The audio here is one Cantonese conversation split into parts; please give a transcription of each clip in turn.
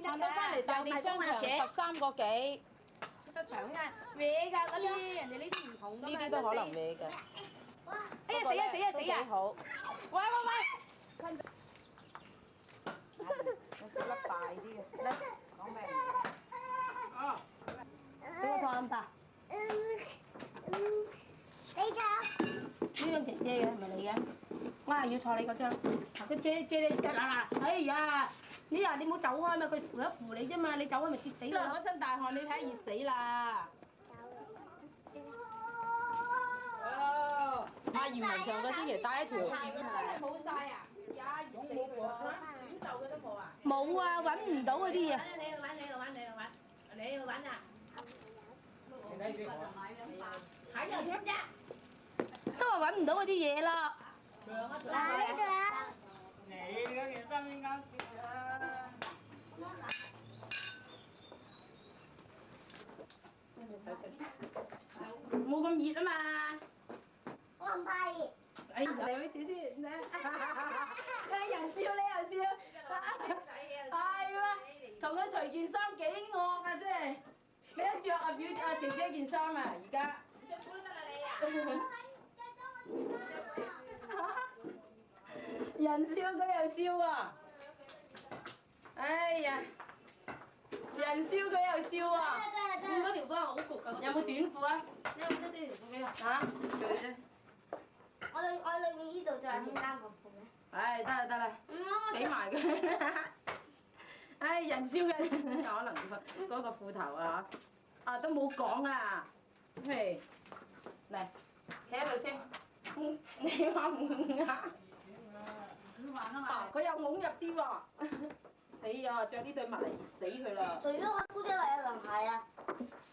行到翻嚟當地商場13個幾。得長㗎，歪㗎嗰啲，人哋呢啲唔同㗎嘛。呢啲都可能歪嘅。哎呀死啊死啊死啊！好。喂！有隻粒大啲嘅。嚟，講咩？哦。俾我坐咁大。呢張姐姐嘅係咪你嘅？我係要坐你嗰張。佢借你嗱，哎呀！你唔好走開嘛，佢扶一扶你啫嘛，你走開咪跌死啦！攞身大汗，你睇下熱死啦！阿嚴文上個星期帶一條短冇晒啊！呀，熱死佢啦！短袖嘅都冇啊！冇啊，揾唔到嗰啲嘢。你去揾啊！睇又點啫？都話揾唔到嗰啲嘢啦。你嗰件衫應該蝕啦。冇咁熱啊嘛。我唔怕熱。哎呀，你咪少啲咧。你人笑你又笑。係喎，同佢除件衫幾惡啊真係。你一着阿姐姐件衫啊，而家。着褲都得啦你啊。人笑佢又笑啊！哎呀，人笑佢又笑啊！換嗰條褲好焗㗎。有冇短褲啊？你有冇得呢條褲俾我？嚇？我裏面呢度仲有件單褲嘅。唉，得啦，俾埋佢。唉，人笑嘅，可能嗰個褲頭啊，都冇講啊。嘿，嚟，企喺度先。你話唔啱？佢又懵入啲喎。死啊！着呢對襪嚟熱死佢啦！除咗我姑姐嚟啊，涼鞋啊！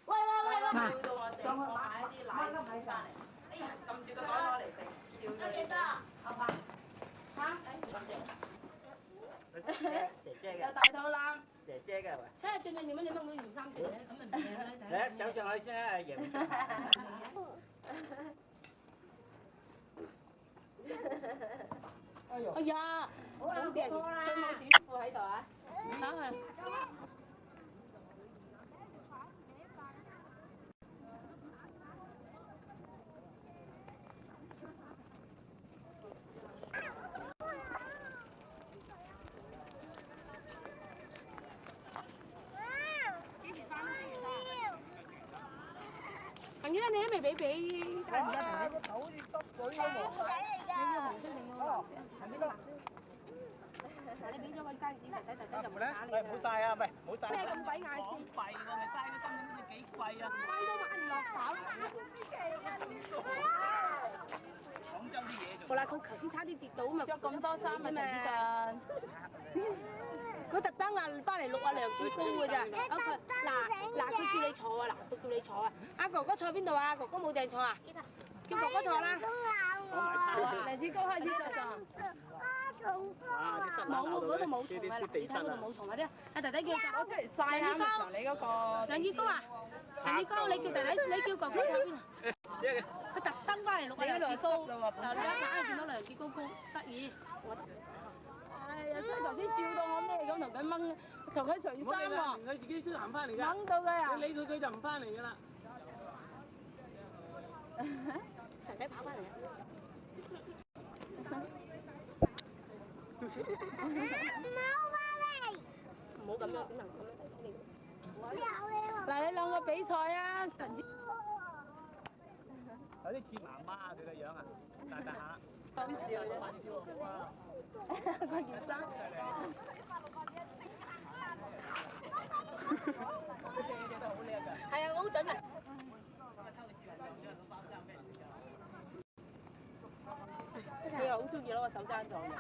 喂！笑到我哋，我買啲奶粉翻嚟。哎呀，撳住個袋攞嚟食，笑咗你。阿爸，嚇？姐姐嘅。有大肚腩。姐姐嘅喂。睇下最近點樣你掹到件衫出嚟，咁咪唔靚啦！嚟，走上去先啊，贏。哎呀！好啲人着冇短褲喺度啊！嚇啊！陳醫生，你都未俾大唔得啊！好似濕水咁喎。你要紅色定要黃色？係邊個？你俾咗個雞子仔就唔打你啦。唔好晒啊！唔係，唔好晒。咩咁鬼嗌先？講貴喎，咪嘥咗根本都幾貴啊！貴都買唔落手。廣州啲嘢好啦，佢頭先差啲跌到嘛。着咁多衫啊，陳醫生。佢特登翻嚟錄阿梁子高㗎咋。嗱，佢叫你坐啊，佢叫你坐啊。阿哥哥坐邊度啊？哥哥冇訂坐啊？叫哥哥坐啦。梁子高開始坐咗。冇，嗰度冇蟲啊！你睇嗰度冇蟲啊啲。阿弟弟叫我出嚟曬下咪你嗰個。梁子高啊！梁子高，你叫弟弟，你叫哥哥坐邊啊？佢特登翻嚟錄阿梁子高。嗱，你一眼見到梁子高高，得意。哎呀！所以頭先笑到我咩咁同佢掹，同佢除衫喎。佢自己先行翻嚟㗎。掹到佢啊！你理佢就唔翻嚟㗎啦。弟弟跑翻嚟啊！唔好咁樣，點能咁樣？嗱，你兩個比賽啊！有啲似媽媽佢個樣啊，大下。好笑啫！嗰件衫。係啊，我好準啊！佢又好中意攞個手踭撞人啊！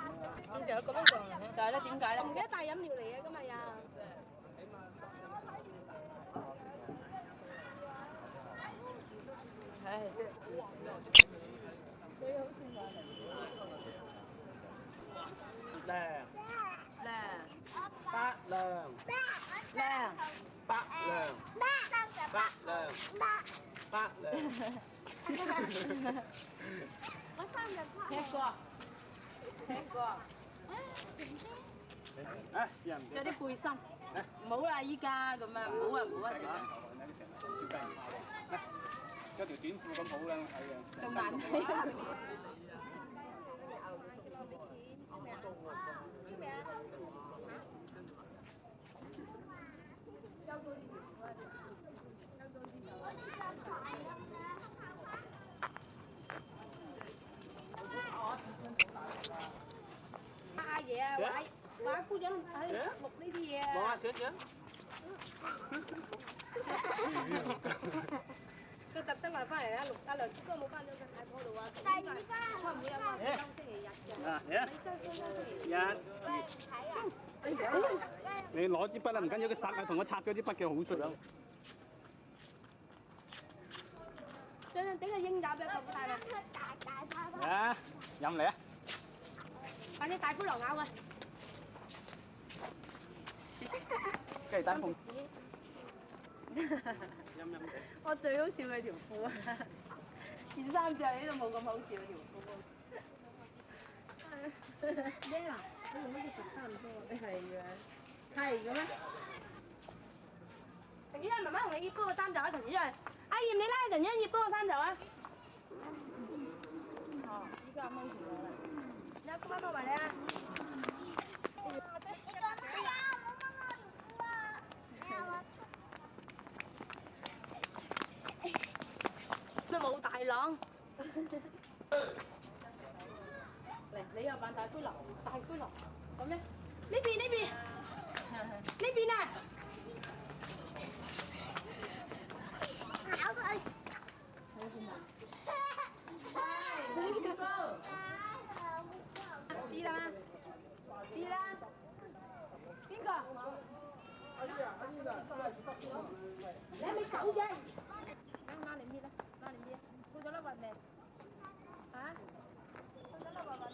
點解咁樣撞人咧？就係咧，點解咧？唔記得帶飲料嚟嘅今日又。唉，你好似話嚟。靚。八兩。我生日快樂。聽過。着啲背心，唔好啦依家咁啊，唔好啊唔好啊。着條短褲咁好啦，睇嘅。仲難睇。阿爺啊，話姑丈喺錄呢啲嘢啊。冇啊，想想。佢特登話翻嚟啊，錄阿梁志哥冇翻咗佢太婆度啊，會唔會有個周星期日嘅？你攞支筆啦，唔緊要，佢拆啊，同我拆咗啲筆嘅好衰啊！想整個鷹爪俾佢睇啦。啊，飲嚟啊！快啲大灰狼咬佢。雞蛋碰。我最好笑佢條褲啊！件衫着喺度冇咁好笑條褲。咩啊？你同呢隻差唔多。係啊。係嘅咩？陳主任，媽媽同你醃嗰個衫袖啊，陳主任。阿葉，你拉陳主任醃嗰個衫袖啊。哦，依家掹住我啦。你阿姑媽幫埋你啊。咩冇大郎？嚟，你又扮大灰狼，大灰狼，咁咩？呢邊呢邊，呢邊啊！咬佢！知啦，知啦，邊個？你係咪狗啫？拉你搣啦，拉你搣啊！吐咗粒核未？嚇？吐咗粒核未？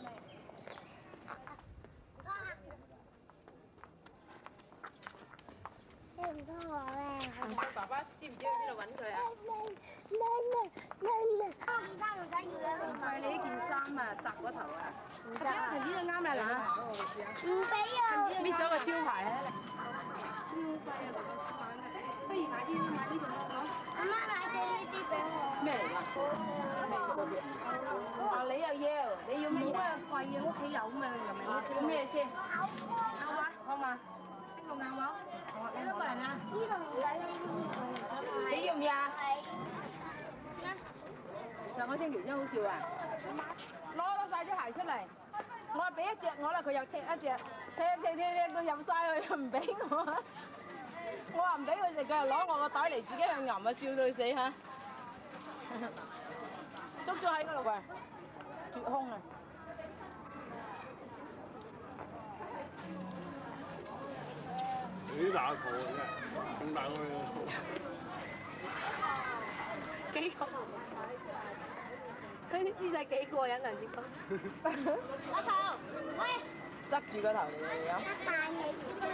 你唔通我咩？爸爸知唔知去邊度揾佢啊？唔係你呢件衫啊，摘嗰頭啊！唔得啊！陳子就啱啦嗱，唔俾啊！搣咗個招牌啊！超貴啊！不如買呢度咯。阿媽買咗呢啲俾我。咩嚟㗎？哦，你又要？你要咩啊？貴嘅屋企有嘛？又咪要咩先？牛啊？好嘛？邊個牛啊？幾多個人啊？呢度唔使呢啲。你要唔要啊？上個星期真好笑啊！攞晒啲鞋出嚟，我話俾一隻我啦，佢又踢一隻，踢到入晒去，又唔俾我。我話唔俾佢食，佢又攞我個袋嚟自己向吟啊，笑到佢死嚇！捉咗喺嗰度喂，絕空啊！幾大個真係，咁大個。幾個？佢啲姿勢幾過癮，梁志哥。阿頭，喂！執住個頭嚟飲。扮你出嚟。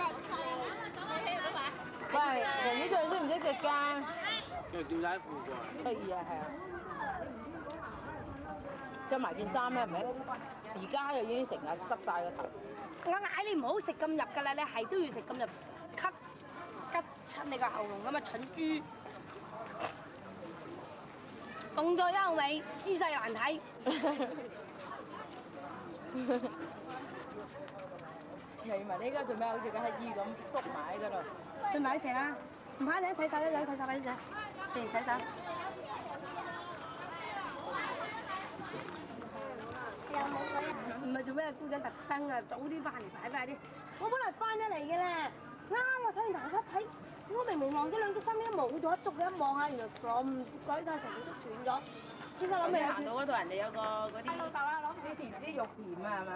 喂，人呢對識唔識食㗎？着吊帶褲啩。得意啊，係啊。着埋件衫咧，係咪？而家又已經成日濕晒個頭。我嗌你唔好食咁入㗎啦，你係都要食咁入，吉親你個喉嚨咁啊，蠢豬！動作優美，姿勢難睇。你以為你而家做咩？好似個乞兒咁縮埋喺嗰度。去買啲食啦，唔怕你洗手啦，洗手快啲洗，自然洗手。有冇嗰唔係做咩？姑姐特登啊，早啲翻嚟擺快啲。我本來翻咗嚟嘅啦，啱我上去行一睇，我明明望咗兩隻衫都冇咗，捉佢一望下，原來咁鬼晒成都斷咗。先生諗未行到嗰度，人哋有個嗰啲。老豆啊，攞啲甜啲肉甜啊，係嘛？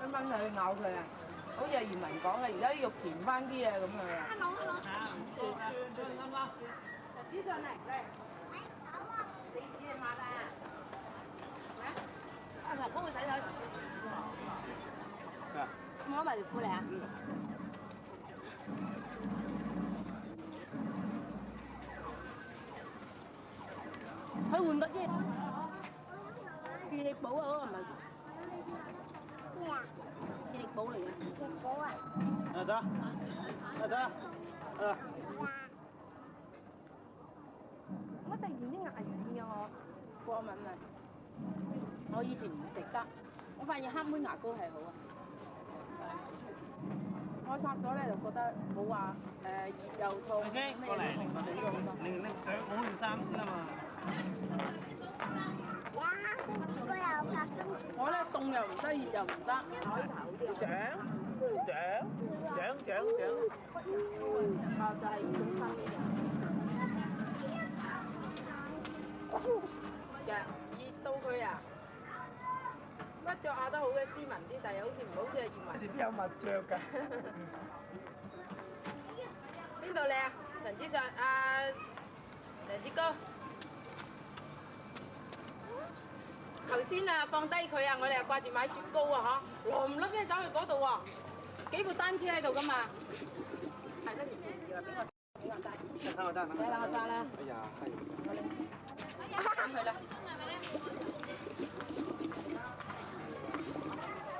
今晚就去咬佢啊！好似係漁民講嘅，而家啲肉甜翻啲啊，咁樣啊。紙上嚟，嚟。你紙抹啊！阿頭幫佢洗手。我攞埋條褲嚟啊！去換個啫。健力寶啊，嗰個唔係。咩啊？健力寶嚟嘅。健寶啊！啊得，啊得，啊。我突然之牙軟嘅我過敏啊！我以前唔食得，我發現黑妹牙膏係好啊。我刷咗咧就覺得冇話熱又痛咩過嚟，我哋呢個拎上我件衫先啊嘛。我又拍中。我咧凍又唔得，熱又唔得。獎。啊，就係呢種生嘅。熱到佢啊！乜着下都好嘅，斯文啲，但係好似唔好似係葉文。有襪着㗎。邊度靚？陳子俊，梁子哥。頭先啊，放低佢啊，我哋又掛住買雪糕啊嚇，落唔甩嘅走去嗰度喎，幾部單車喺度㗎嘛。係嗰條橋啊，邊個揸？我揸啦。哎呀，係。咁佢啦。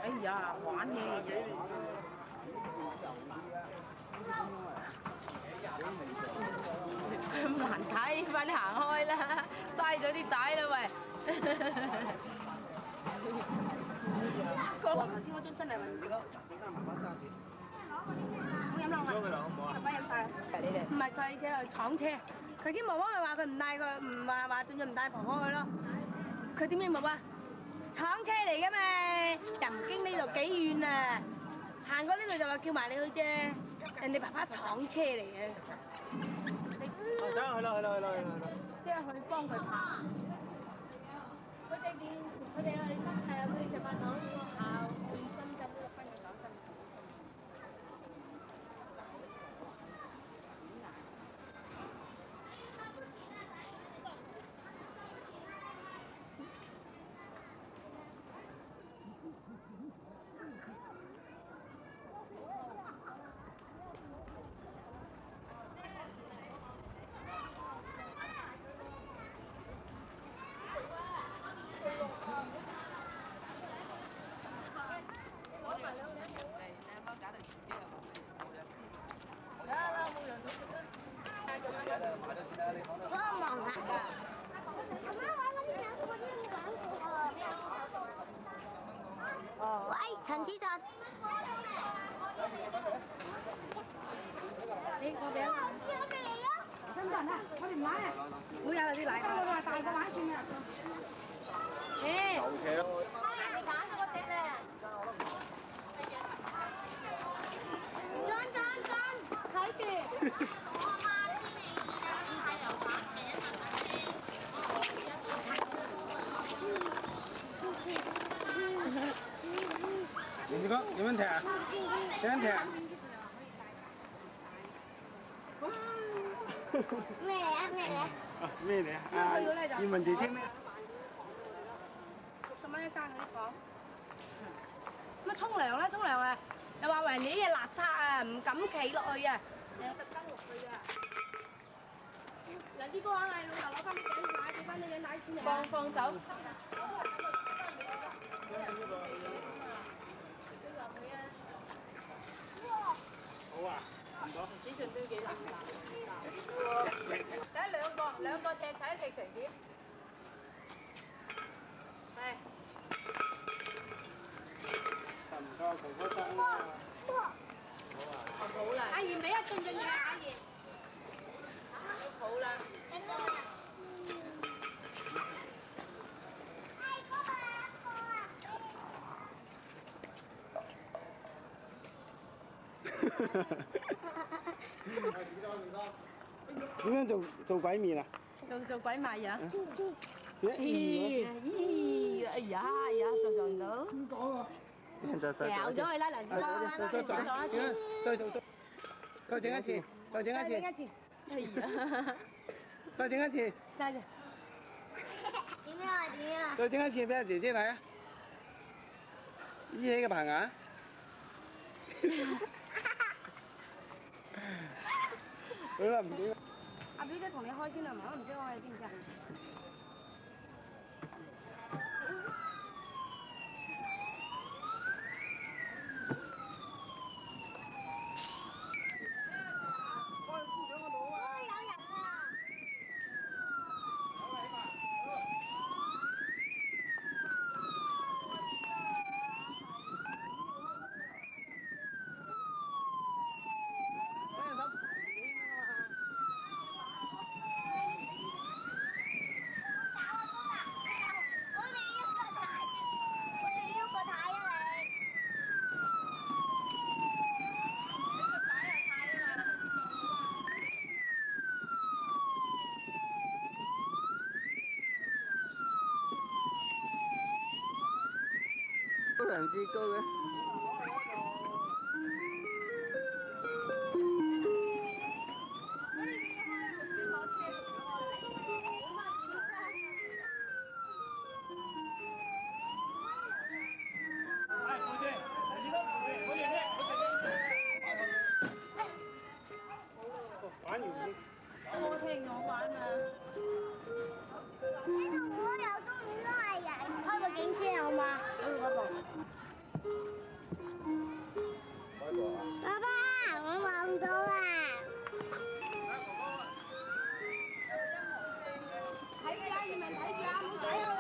哎呀，玩嘢嘅嘢。咁難睇，快啲行開啦，嘥咗啲帶啦喂。頭先嗰樽真係運咗。冇飲落啊！快飲晒。唔係佢嘅廠車，佢啲婆婆咪話佢唔帶佢，唔話仲要唔帶婆婆去咯。佢點知冇啊？廠車嚟嘅咩？又唔經呢度幾遠啊？行過呢度就話叫埋你去啫，人哋爸爸廠車嚟嘅。去啦！即係去幫佢拍。佢哋去佢哋食飯堂學校去深圳呢個分嘅港深。喂，陳子俊。你個餅啊？真唔啊？我哋唔買啊！會有啲奶。我話大個玩算啦。誒。你揀嗰隻咧。睇住。梁子哥，有問題啊？有問題啊？咩嚟啊？咩嚟啊？咩嚟啊？要問地聽咩？60蚊一間嗰啲房。乜沖涼啦？沖涼啊！又話人哋啲嘢邋遢啊，唔敢企落去啊！你有特登落去啊！梁子哥啊，嗌老豆攞翻啲餅奶，俾翻啲餅奶錢嚟。放手。好啊，唔該。子俊都幾難睇兩個踢睇踢成點？係。唔夠婆婆生啊！好啦。阿賢俾一進嘅阿賢。好啦。點樣做鬼面啊？做鬼賣樣？咦！哎呀，做到。唔講啊！掉咗佢啦，梁子哥。再整一次。哎呀！再整一次。點啊？再整一次俾阿姐姐睇啊！依起個棚牙。好啦，唔點。阿表姐同你開先啦，我唔知我喺邊㗎。人之高嘅。我聽我玩啊！你同我有中意都係人，開個警車好嘛？爸爸，我望到啊！睇住啊，葉明睇住啊，唔好睇啊！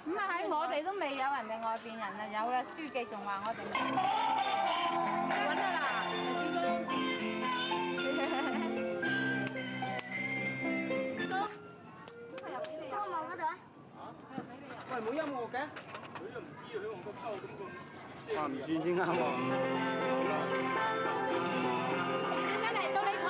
咁啊喺我哋都未有，人哋外邊人啊有啦，書記仲話我哋未。揾得啦，幫我嗰度啊！喂，冇音樂嘅？佢都唔知佢個收咁個。話唔算先啱喎。得嚟到你坐。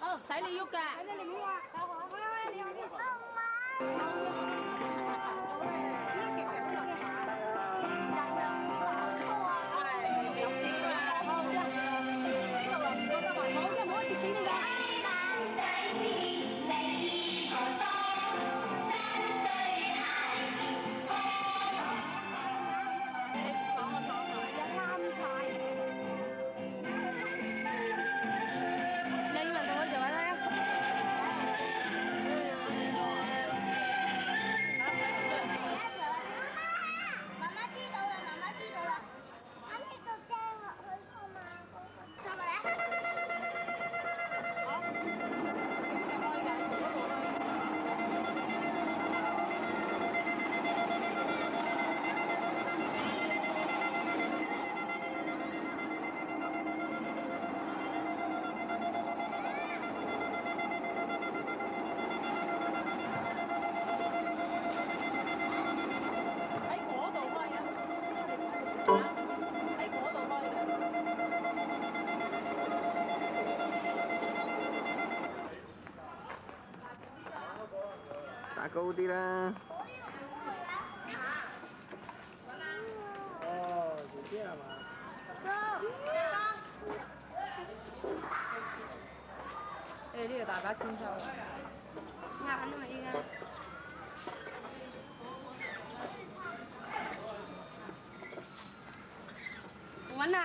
哦，使你喐㗎。你唔好話，你有啲。打高啲啦！哦，姐姐係嘛？誒呢個大把錢收。啱啊嘛依家。揾下。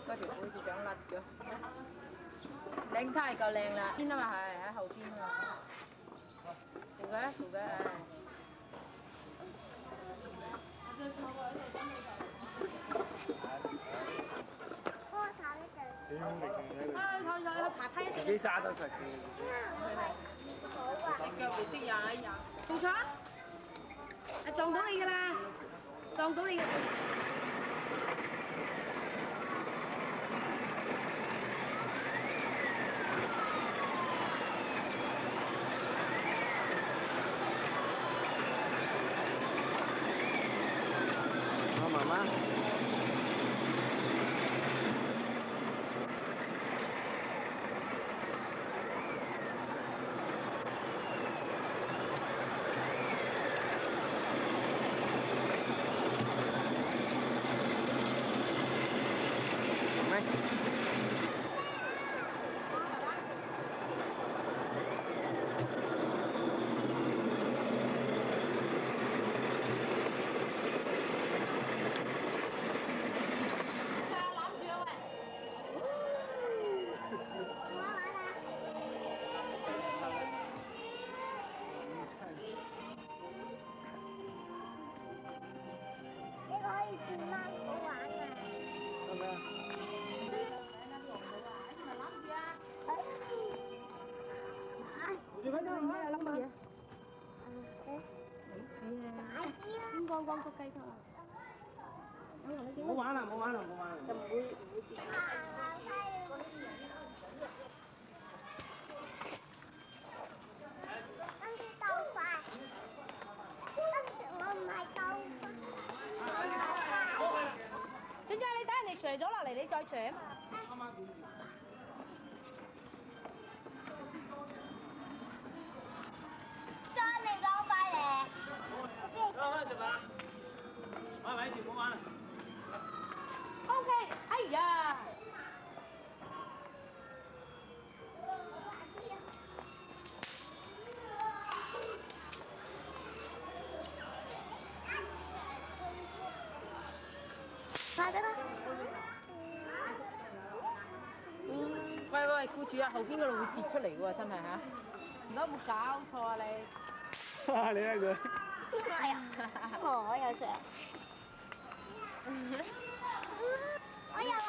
嗰條好似想甩咗。領呔夠靚啦，邊啊嘛係喺後邊啊嘛。扶嘅扶嘅唉。去爬梯一自己揸得實嘅。隻腳嚟識踩踩。冇錯。撞到你㗎啦，撞到你㗎。。你可以轉啦，好玩啊！係咪啊？天光光捉雞湯啊！唔好玩啦，唔好玩啦，唔好玩啦。就唔會跌。跟住鬥快，跟住我唔係鬥快。點解你等人哋除咗落嚟，你再除啊嘛？再嚟鬥快咧！好，食飯。喂，咪住，唔好玩啦。 O K， 哎呀！快啲啦！喂喂，顧住啊，後邊嗰度會跌出嚟嘅喎，真係嚇！唔好有冇搞錯啊你？哇！你睇佢。係啊，我有隻。我有啊！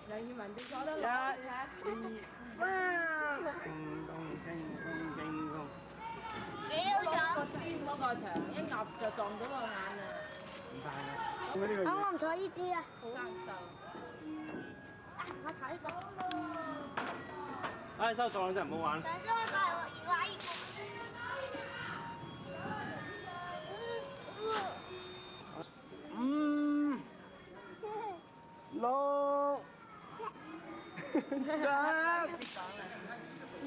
梁耀文，你坐得一、落二嚇？，哇！咚咚叮咚叮咚。幾好個邊嗰個牆一壓就撞到我眼啊！唔大啦。咁呢個坐？我唔坐呢啲啊！好難受。我坐呢個。唉，收咗啦，真係唔好玩。上咗個要玩呢五、六、七、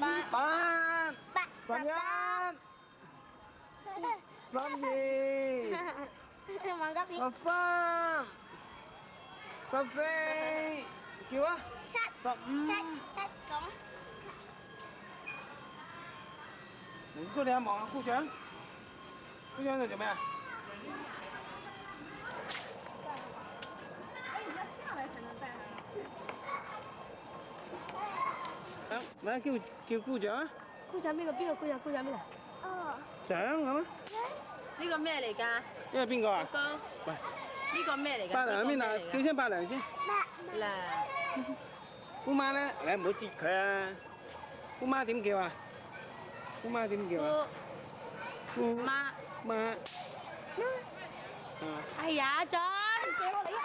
八、八十一、十二、望嗰邊。十三、14，叫啊！15。咁。唔該，你一望下姑丈，姑丈喺度做咩啊？咪叫姑丈啊！姑丈邊個？邊個姑丈？姑丈邊個？哦。丈係嘛？呢個咩嚟㗎？呢個邊個啊？哥，喂，呢個咩嚟㗎？伯娘喺邊啊？叫聲伯娘先。嗱，姑媽咧，你唔好接佢啊！姑媽點叫啊？姑媽點叫啊？姑媽，媽。哎呀，俊，借我嚟啊！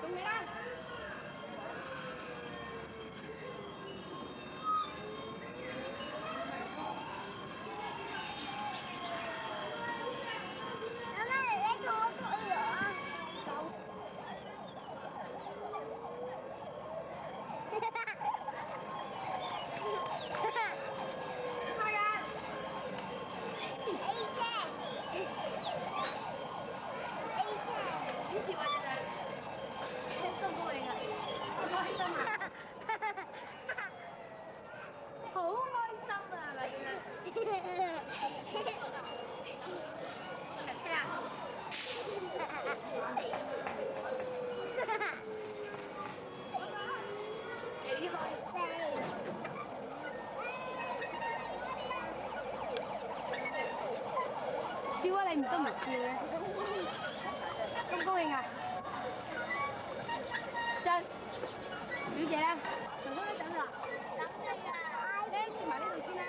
仲未啦？阿媽嚟呢個佢啊！好開心啊！嚟笑啊！你唔都唔笑嘅，咁高興啊！俊，表姐咧，哥哥你等啦，等你啊！你住埋呢度先啦。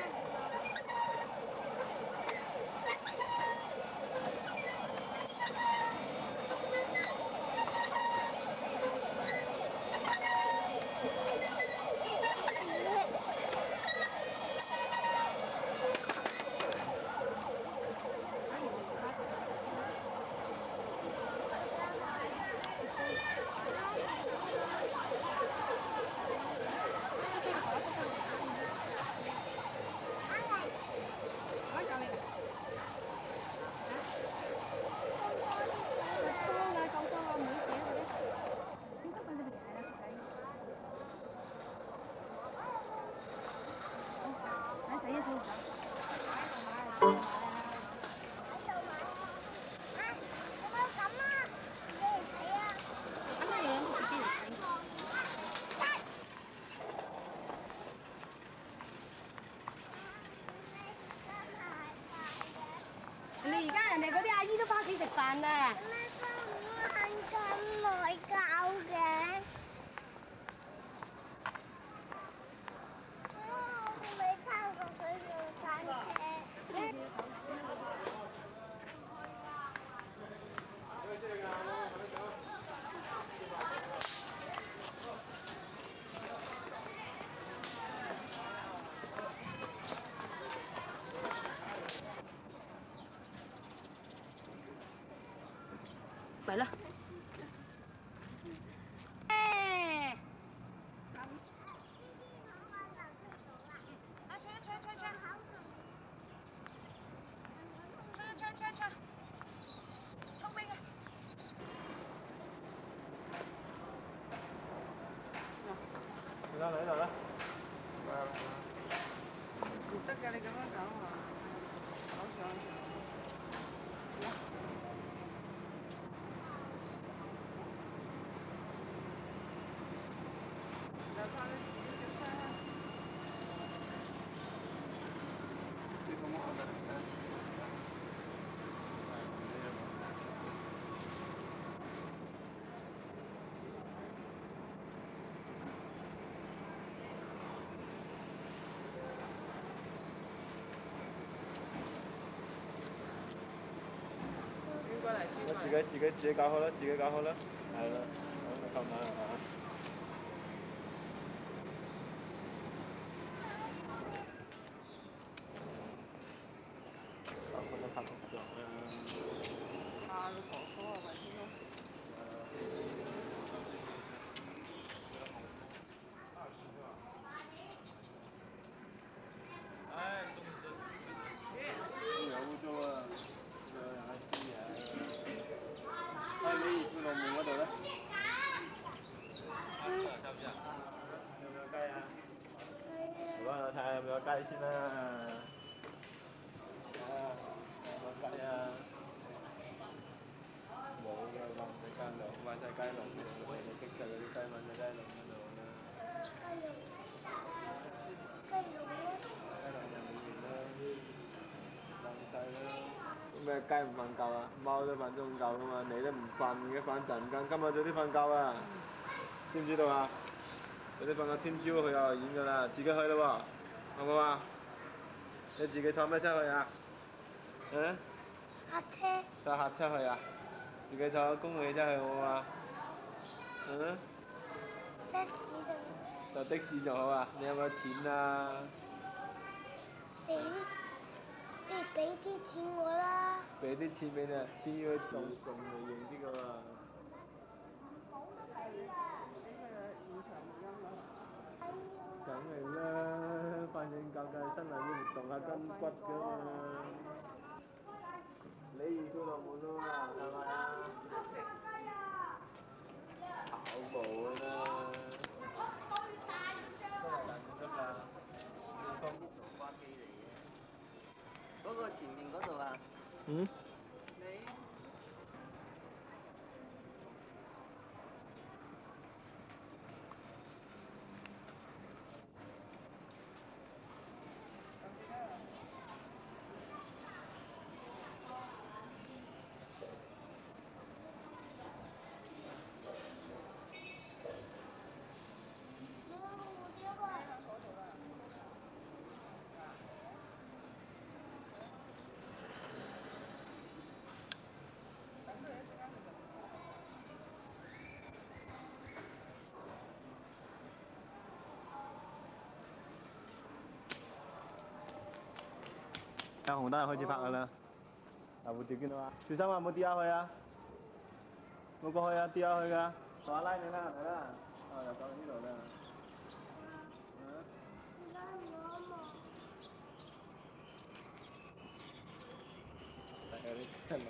你而家人哋嗰啲阿姨都翻屋企食飯啦。點解翻唔咁耐覺嘅？我未睇過佢用餐車。咪啦。嚟啦嚟啦！唔得㗎，你咁樣搞啊！搞上。自己搞好啦，自己搞好啦，係啦，咁慢啊！搞好咗拍幅相啦。啊，你婆婆啊，咪先咯。有污糟啊！你移去龍門嗰度咧？有冇雞啊？好啊，睇下有冇雞先啦。有冇雞啊？冇㗎，揾隻雞籠，揾隻雞籠嚟激實嗰啲雞，揾隻雞籠嗰度啦。雞籠就冇完啦，瞓曬啦。咩雞唔瞓覺啊？貓都瞓中覺噶嘛，你都唔瞓嘅，瞓陣間，今日早啲瞓覺啊，知唔知道啊？早啲瞓覺，聽朝去幼兒園噶啦，自己去咯喎，好唔好啊？你自己坐咩車去啊？嗯？客車。坐客車去啊？自己坐公共汽車去好唔好啊？嗯？的士就。坐的士就好啊？你有冇錢啊？俾啲錢我啦。俾啲錢俾你啊，錢要送嚟用啲噶嘛。梗係啦，反正搞新嚟要動下筋骨噶嘛。你移去龍門咯嘛，係咪啊？跑步㗎啦。嗰個前面嗰度啊。嗯？有紅燈開始拍㗎啦，嗱蝴蝶見到啊，小心啊，唔好跌下去啊，冇過去啊，跌下去㗎，我拉你啦，嚟啦，又到呢度啦，係啊，你真係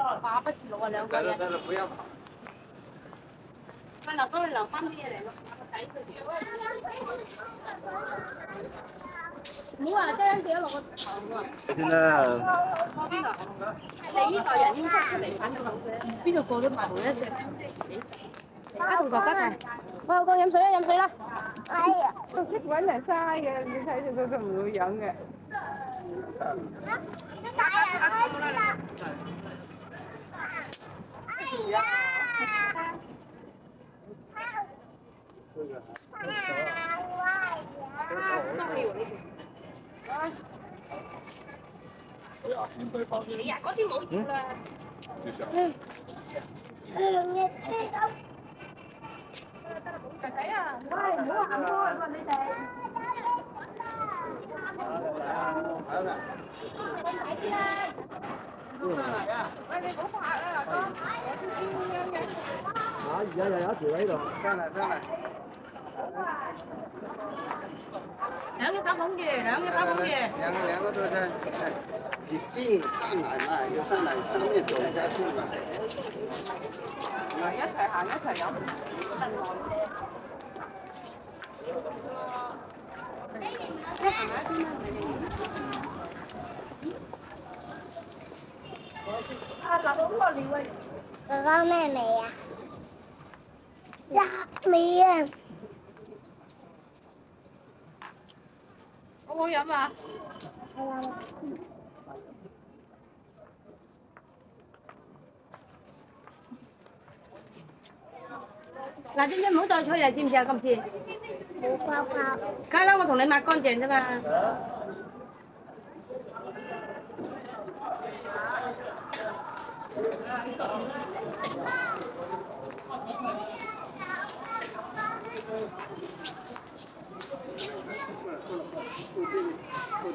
8不6啊2個人。得了，不要跑。翻留翻去留翻啲嘢嚟咯，抵佢哋。唔好話將跌咗落個頭啊！先啦。邊度？你呢代人應該出嚟反到邊度過咗大門一石幾十？啊，同哥哥一齊。我有個飲水啦，飲水啦。哎呀，我識揾人嘥嘅，你睇住佢唔會飲嘅。你打人開始啦！哎呀！你呀，嗰啲冇要啦。仔仔啊，喂，唔好行開喎，你哋。快啲啦！喂，你唔好拍啦，哥，我啲先咁樣嘅。啊，而家又有一條喺度。上來上來。兩個打捧住，兩個打捧住。兩個都在，你近上來嘛，就上來上面走下去嘛。一齊行一齊飲。哥哥妹妹呀，拉麵。好唔好飲啊？嗱，知唔知唔好再吹啦？知唔知啊？今次。冇泡泡。梗係啦，我同你抹乾淨啫嘛。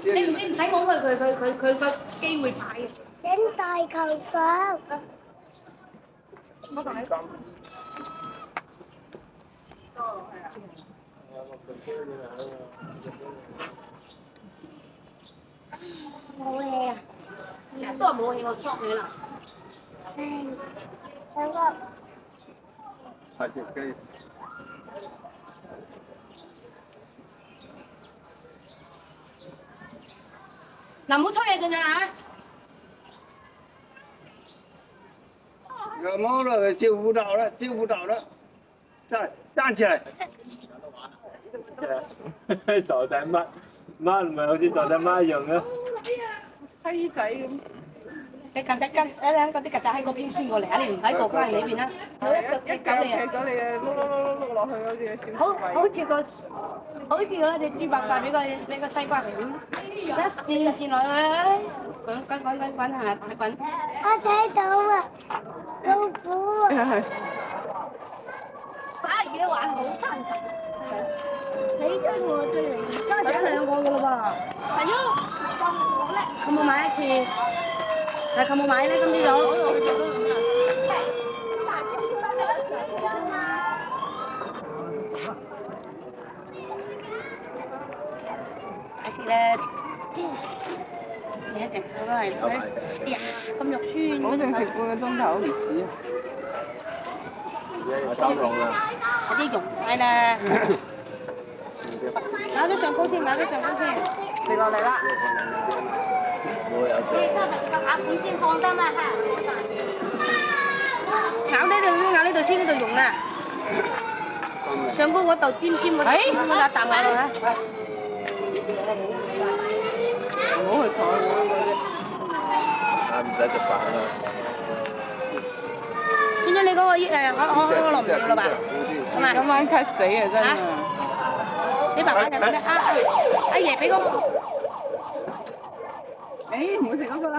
你唔使講佢個機會快嘅。整大球上。我同你講。冇氣啊！成日都係冇氣，我捉你啦。兩個。快點可以。嗱，唔好吹嘢㗎咋惹毛了，接不着了，接不着了，站起來。傻仔乜唔係好似傻仔媽一樣嘅。雞仔咁。你近隻跟嗰啲曱甴喺嗰邊飛過嚟啊！你唔喺過翻嚟呢邊啦，我一腳踢走你啊！踢咗你啊！碌落去好似小好似嗰隻豬八戒俾個西瓜皮咁，一線落去，滾下滾。我睇到啊，老虎啊！打嘢玩好殘忍。你跟我對嚟，加上兩個㗎啦喎。係咯。佢冇買一次，但係佢冇買咧，今朝早。下次咧，你一隻手都係呀咁肉酸。保證食半個鐘頭，唔止。我收落啦。有啲溶晒啦。咬咗上高先，食落嚟啦。我有你今日個鴨片先放得嘛嚇？咬呢度先，呢度溶啦。上高嗰度尖嗰度，一啖咬落去。唔好去坐嗰啲。唔使食飯啦。點解你嗰個我落唔到啦吧？係咪？今晚 cut 死啊真係。俾爸爸睇先啊！阿爺俾個。誒，唔好食嗰個啦。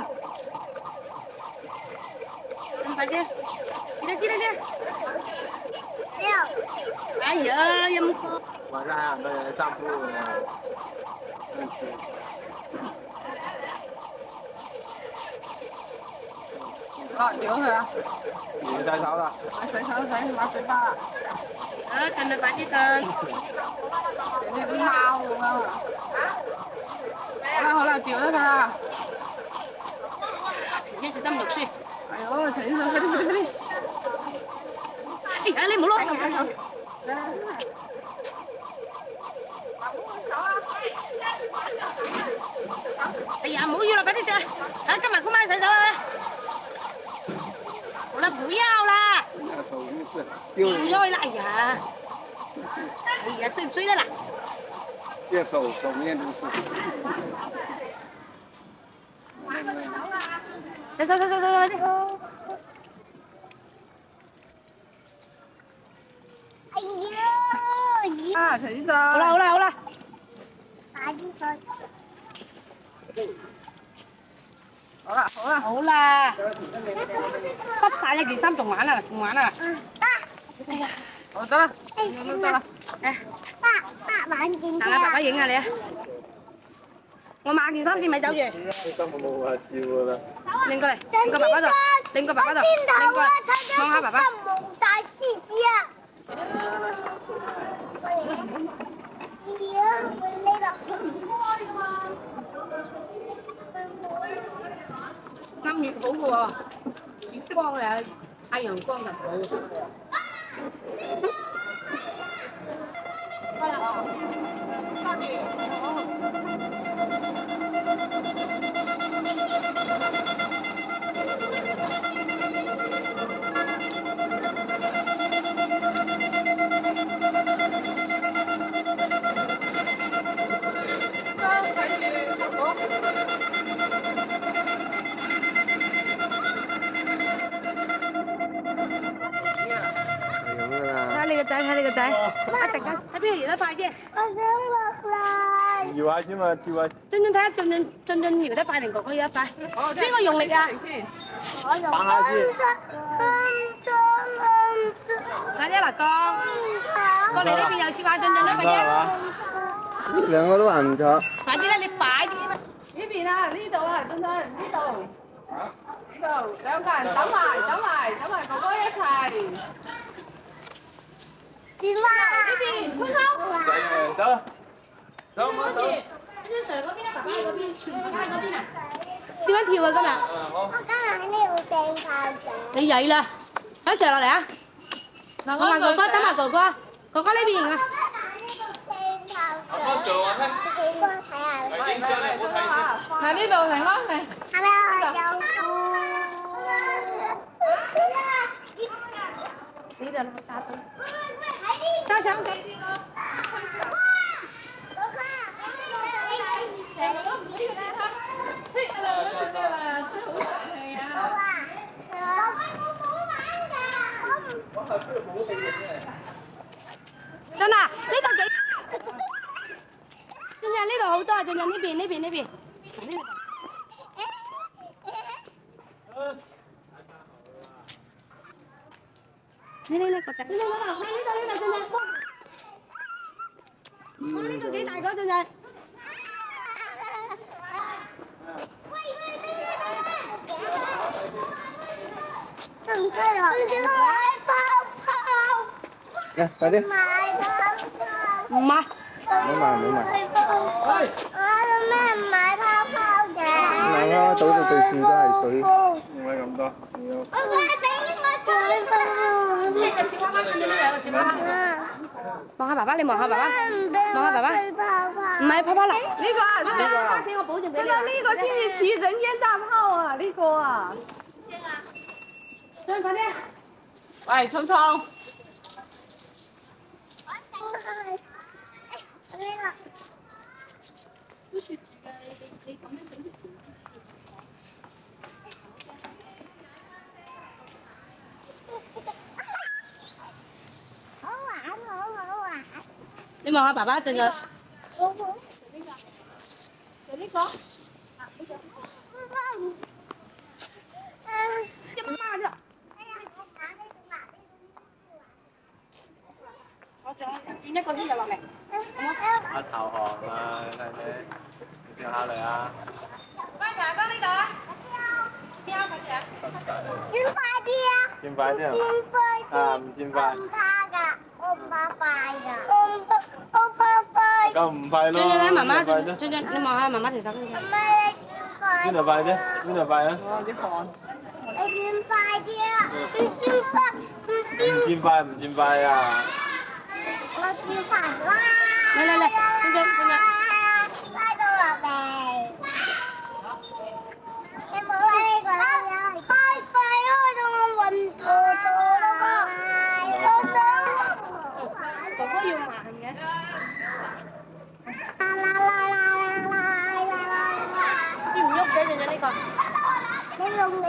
咁快啲！知啦！六。哎呀，陰公。晚上還有很多人散步呢。抹咗佢啊！你洗手啦。買洗手洗，抹水巴。啊，近咪快啲近。你啲貓咁啊！好啦，掉咗佢啦。一隻針肉酸。哎呦，陳醫生，快啲快啲快啲！哎呀，你唔好攞。哎呀，唔好要啦，快啲食啦！啊，今日姑媽洗手啊！好啦，不要啦。那手无事，掉咗去啦！哎呀，哎呀，衰唔衰啦嗱？这手面都是。洗手，快啲！哎呀！啊，陳醫生。好啦。快啲去。好啦，濕晒呢件衫仲玩啊！哎呀，好得啦，都得啦。誒，爸玩件等下爸爸影下你啊！我買件衫先，咪走住。根本冇話照㗎啦。拎過嚟，拎過爸爸度，拎過嚟，望下爸爸。冇大獅子啊！啱月好嘅喎，月光咧，太陽光就好。睇你個仔，一陣間喺邊度搖得快啲？我想落嚟。搖下先嘛，跳下。俊睇下俊搖得快定哥哥搖得快？邊個用力啊？我用扮下先。快啲嗱，過嚟呢邊又接下俊啦，快啲！兩個都話唔錯。快啲啦，你快啲啦！呢邊啊，呢度啊，俊呢度。呢度兩個人走埋，哥哥一齊。點啊？呢邊，春秋。走。張 Sir 嗰邊啊，爸爸嗰邊，全部都喺嗰邊啊。點樣跳啊今日？我今日喺呢度掟炮仗。你曳啦，張 Sir 落嚟啊！我問哥哥，等埋哥哥，哥哥呢邊啊。我做啊，睇下。嗱呢度嚟啦，嚟。係咪啊？有。呢度攞打到。加上佢。真啊，呢度幾？俊呢度好多啊！俊呢邊。呢度。你個仔，你攞嚟，呢度，俊。我呢度幾大個，俊。唔該啊！買泡泡。嚟，快啲。買泡泡。唔買。唔好買。我做咩唔買泡泡嘅？買啦，倒到對面都係水。唔係咁多。我俾我做泡。呢個小娃娃，呢度有個小娃娃。望下爸爸，你望下爸爸。望下爸爸。唔係泡泡啦，呢個啊，呢個我保證俾你。呢個先至似人煙大炮啊！呢個啊。快啲！喂，聰聰。好玩。你望下爸爸陣間。就呢個。隻媽媽啫。我想轉一個先就落嚟。阿投降啊，睇唔睇？你跳下嚟啊！喂，大哥呢度啊？邊啊？快啲啊！轉快啲啊！轉快啲啊！啊，唔轉快。唔怕㗎，我唔怕快㗎。我怕快。咁唔快咯。俊咧，媽媽，俊，你望下媽媽條手先。唔係快。邊度快啫？邊度快啊？哇！啲汗。你你轉快啲啊！你轉快，唔見快唔見快啊！我轉快啦！嚟，跟住。拉到落嚟。你冇拉呢個啦，快開到我暈咗咯噃！哥哥要慢嘅。要唔喐嘅仲有呢個？你用力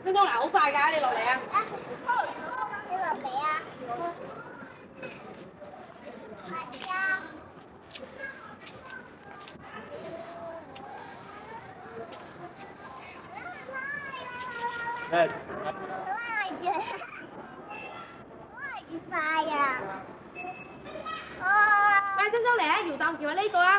分鐘嗱，好快㗎，你落嚟啊！你落嚟啊！係啊！誒，越快啊！快分鐘嚟啊！搖檔搖下呢個啊！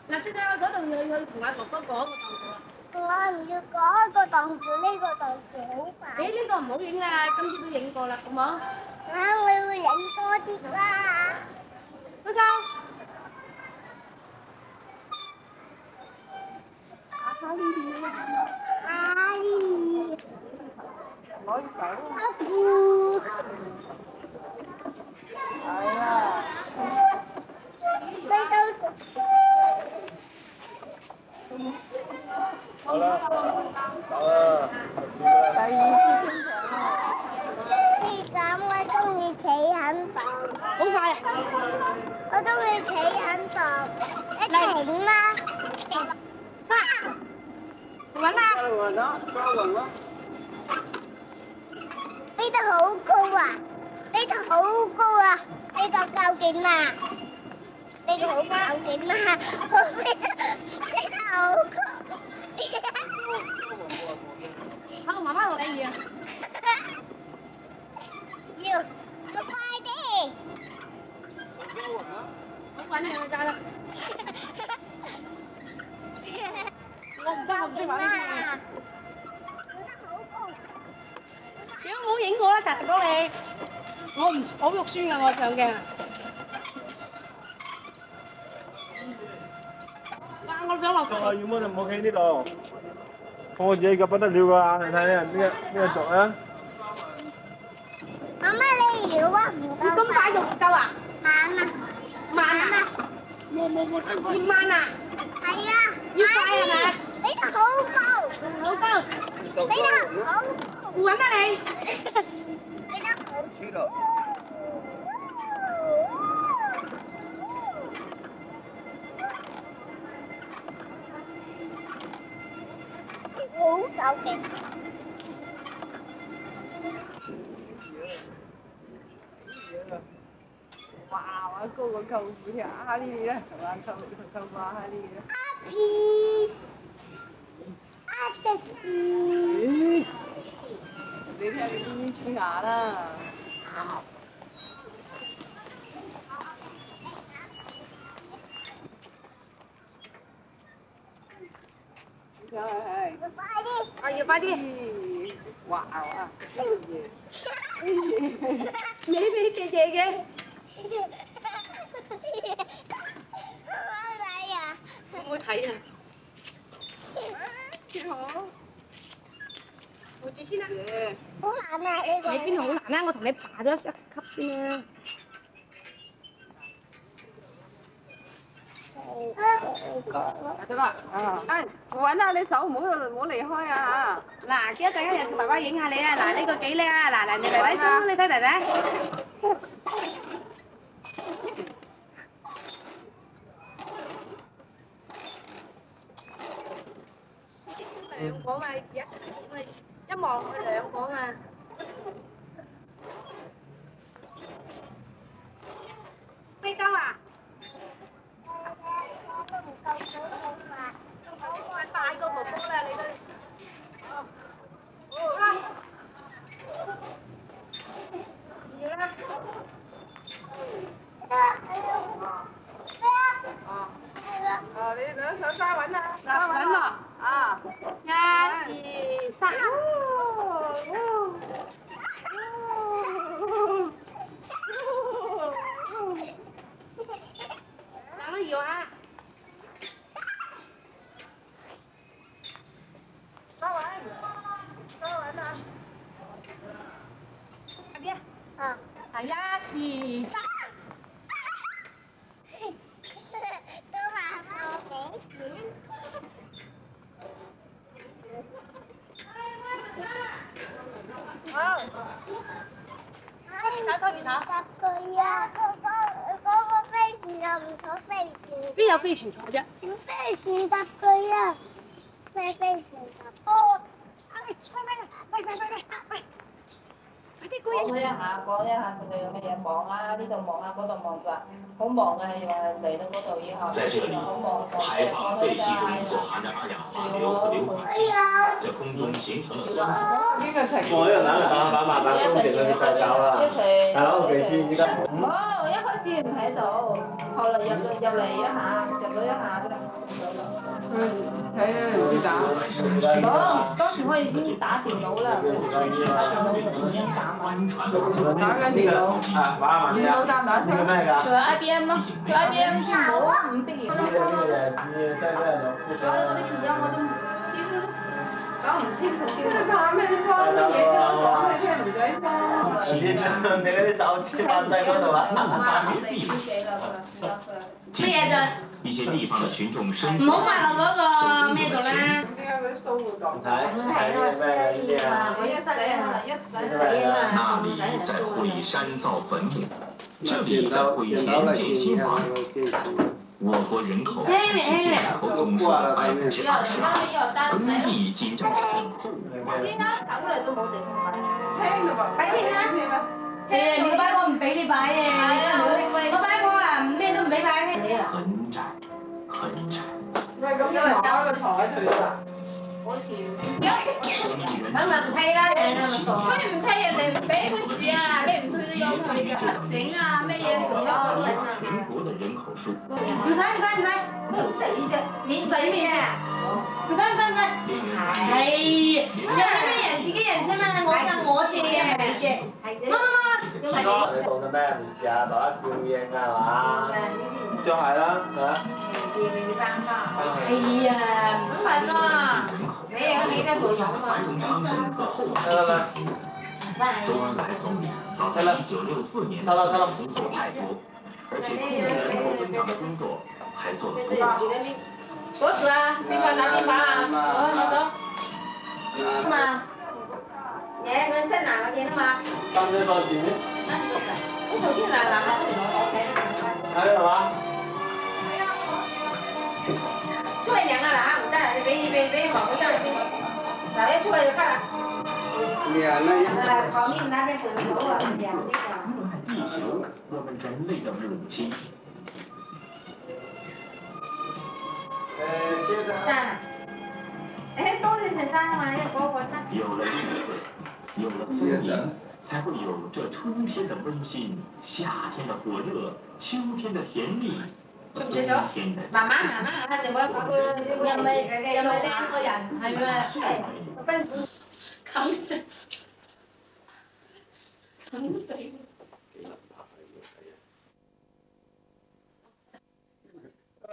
嗱，出咗去嗰度去同阿哥哥講個檔數啊！我唔要嗰個檔數，呢個檔數好快。誒呢個唔好影啦，今次都影過啦，好冇？我會影多啲啦。收收。阿姨，阿姑，係啊。你都。好啦，走啦。第二次清場啊！係咁，我中意企喺度。好快啊！我中意企喺度，一停啦，穩啦！穩啦，抓穩啦。飛得好高啊！飛得好高啊！呢個究竟啊？呢個好究竟啊？飛得好高。好，媽媽同你搖。要快啲！好穩嘅揸啦。我唔得，我唔識玩呢啲嘢。屌，唔好影我啦，大哥你。我唔好肉酸㗎，我上鏡。哇！我想落。要麼就唔好企呢度，我自己腳不得了㗎，你睇下呢個軸啊！媽媽你搖啊，唔夠。你咁快仲唔夠啊？慢啊！慢啊！冇太快。要慢啊！係啊！要快係咪？飛得好高！好高。飛得好高！唔穩啊你！飛得好。去了。好究竟。哇！我高過舅父添，哈利咧，同阿舅父哈利咧。阿皮，阿迪斯。你睇你啲黐牙啦。係。快啲！啊，要快啲！哇啊！你俾姐姐嘅。好睇啊！好唔好睇啊？幾好。扶住先啦。好難啊呢個。你邊度好難啊？我同你爬咗一級先啊。得啦，誒，揾下你手，唔好離開啊嚇！嗱，記得陣間又叫爸爸影下你啊！嗱，呢個幾叻啊！嗱，你弟弟中，你睇弟弟。兩個嘛，一望佢兩個嘛。飛鳩啊！大個哥哥啦，你都。二啦。你兩手揸穩啦，嗱，穩咯。啊！一、二、三。1、2、3。都話我幾錢？好。拖住手。佢啊，嗰個飛船又唔坐飛船。邊有飛船坐啫？飛船搭佢啊！咩飛船搭？哦，講一下，佢哋有乜嘢忙啊？呢度忙啊，嗰度忙㗎，好忙啊！又話嚟到嗰度以後，在这里，排放废气中所含的二氧化硫和硫磺在空中形成了酸雨。我呢個冷冷板慢慢工程嗰啲就走啦。係咯，技師依家。哦，一開始唔喺度，後來入嚟一下，入咗一下啫。睇啊，唔知打。哦，當時我已經打電腦啦，打電腦就已經打埋。打緊電腦。啊，打埋啲啊。呢個咩㗎？做 IBM 咯，做 IBM 先冇唔畢業。呢個真係所有嗰啲片我都幾乎講唔清楚。講咩啲方乜嘢都講你聽唔使方。你嗰啲手指放低嗰度啊？近期，一些地方的群眾生活唔好賣落嗰個咩度啦。睇咩呢啲啊？那里在惠山造坟墓，这里在惠田建新房。我國人口占世界人口總數的20%，耕地僅佔5%。依家走嚟都冇地方擺。擺添啦。係啊，你個擺我唔俾你擺嘅。係啊，我擺我啊咩都唔俾擺嘅。很窄，很窄。喂，咁因為交個台佢啦。好似。咁咪唔批啦，人哋咪傻。咩唔批人哋唔俾佢住啊？咩唔去都有佢㗎，整啊咩嘢仲有佢啊？全國的人口數。唔使，冇死啫，免死咩啊？唔使。係，因為咩人自己人啫嘛，我借嘅，你借。乜。你講緊咩？唔試下攞一吊應啊嘛？就係啦，係啊。係啊，唔係啦，你又起得做什繁榮昌盛和後來幸福。周恩來總理早在1964年就同所派國，而且控制人口增長的工作還做得不錯。嗰時啊，邊個打電話啊？我講。嘛？嘢佢新拿嗰件啊嘛。當咗個字。我頭先嗱都唔攞嘅。係嘛？出去量啊嗱，唔得，你俾黃寶珍先，嗱一出去就得啦。量了。旁邊那邊本頭啊，量呢個。地球，我們人類的母親。接着。多謝陳生啊嘛，因為嗰個真。有了綠色，有了森林，才會有這春天的溫馨，夏天的火熱，秋天的甜蜜。出唔出到？慢慢，就冇講佢又咪靚個人，係咪？係。啃死。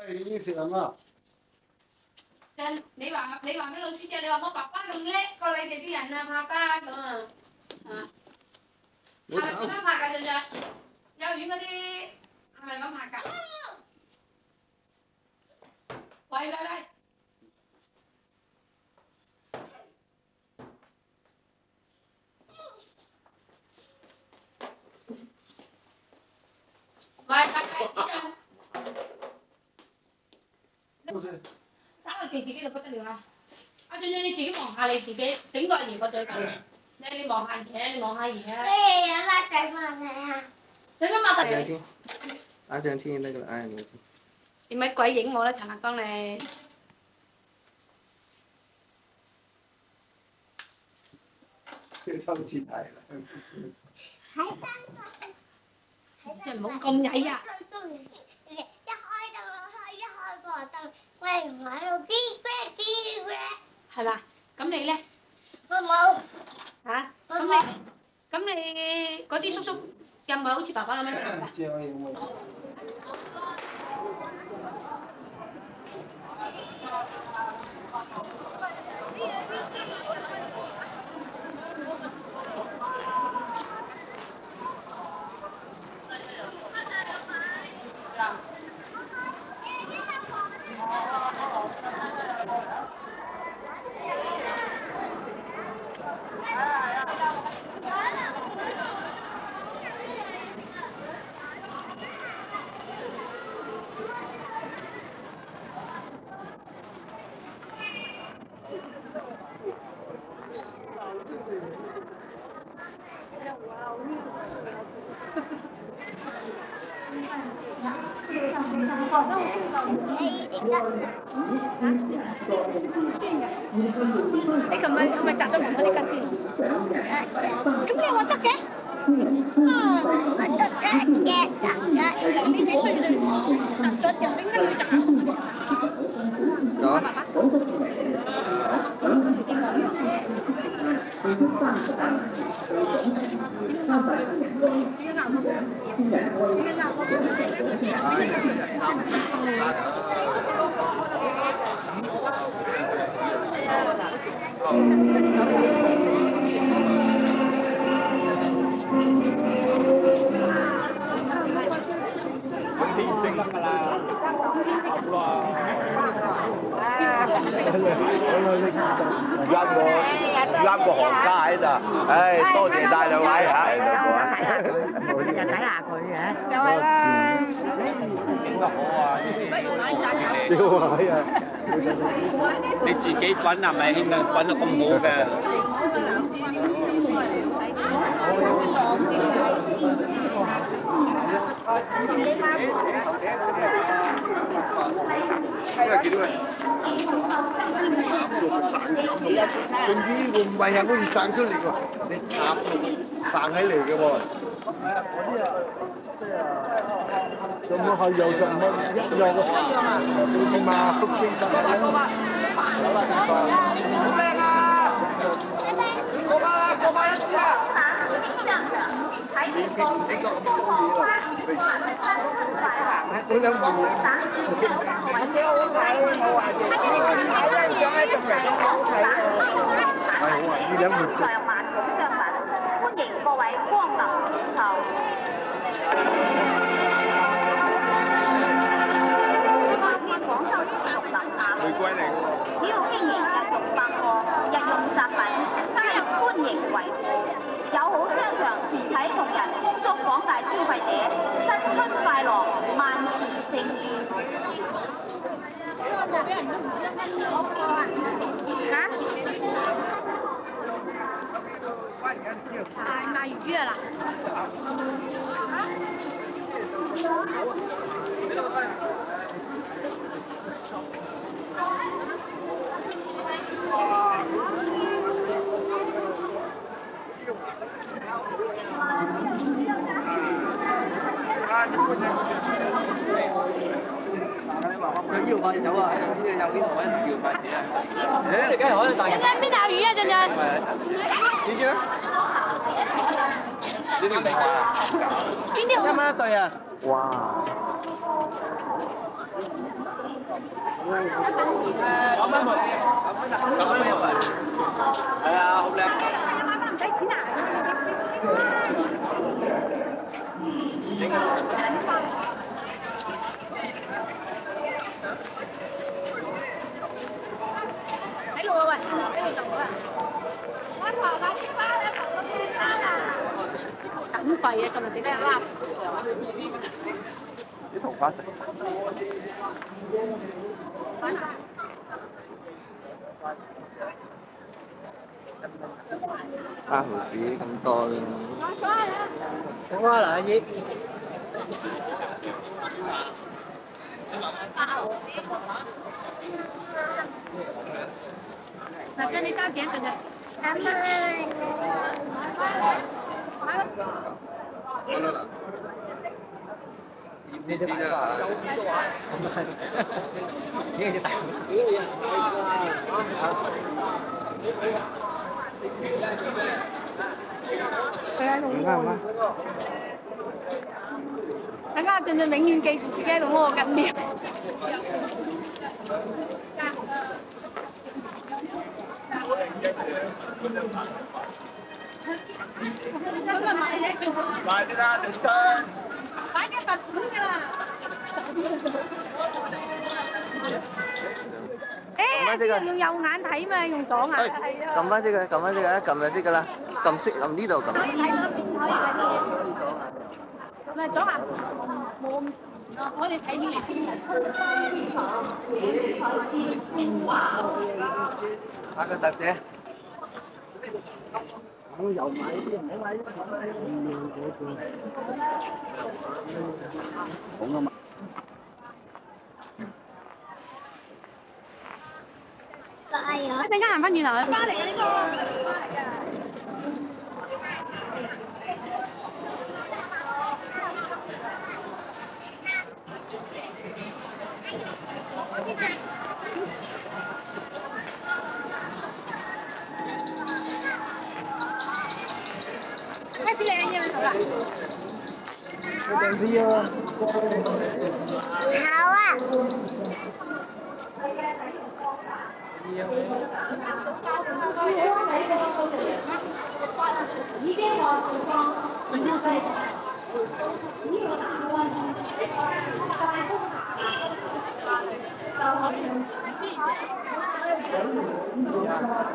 已經食啦。你話俾老師知，你話我爸爸咁叻過你哋啲人啊，拍單咁啊，係咪咁樣拍㗎？陣幼兒園嗰啲係咪咁拍㗎？喂！打到自己就不得了啦！阿俊俊你自己望下你自己，整個兒個嘴咁，你望下嘢，你望下嘢啊！咩嘢啦？仔問你啊！使乜擘大佢？阿鄭聽那個哎，沒聽。點解鬼影我咧？陳立剛你？收錢係啦。即係唔好咁曳啊！一開個燈，喂唔喺度嗶係嘛？咁你咧？我冇。嚇？咁你嗰啲叔叔有冇好似爸爸咁樣行㗎？你咁咪摘咗唔多啲根先？咁你話得嘅？我得嘅，你幾歲啫？摘咗點解要摘？Đó. 啱個行家喺度，唉，多謝晒兩位嚇。就睇下佢嘅。就係啦。影得好啊！屌啊！你自己滾係咪兄啊？滾得咁好嘅。呢個幾多位？仲要唔係係好似生出嚟喎，你插生起嚟嘅喎。咁樣係有什麼一樣嘅？你嘛福星得啦。好靚啊！過百一支啊！你個咁多嘢我兩份嘢。幾好睇，我話嘅。睇咧，上咧仲嚟好睇啊！係好啊，呢兩份值。歡迎各位光臨演奏。玫瑰嚟嘅。只要經營日用百貨、日用雜品，加入歡迎維護，友好商場全體同仁祝廣大消費者新春快樂，萬事勝意。嚇？賣魚啊啦！佢要快走啊！呢個右邊同埋要快啲啊！你梗係可以大。陣間邊度有魚啊？陣陣。你知啦？呢啲唔係啊！邊啲好？1蚊一對啊！哇！9蚊一份。係啊，好靚。唔使錢啊！喺度啊喂，喺度做啊！我頭把啲花咧，頭個先生啊！等費啊，今日整得拉。啲桃花食。蝦毫子咁多啦。好啊，嗱，阿姨。嗱，跟你加幾多隻？阿媽。呢啲大啊！呢啲大。等間俊俊永遠記住自己喺度屙緊尿。咁咪買啫，快啲啦，你得。買嘅罰款㗎啦。誒，用右眼睇嘛，用左眼。撳翻先佢，撳翻先佢，一撳就識㗎啦。撳呢度撳。睇嗰邊可以睇到。唔係左眼冇咁我哋睇邊嚟先。打個特寫。我又買啲，唔好買啲。好啊嘛。一陣間行翻轉頭去。翻嚟嘅呢個，翻嚟嘅。開始靚嘢好啦。定啲啊！好啊。一边往前方，一边飞。你有大问题，在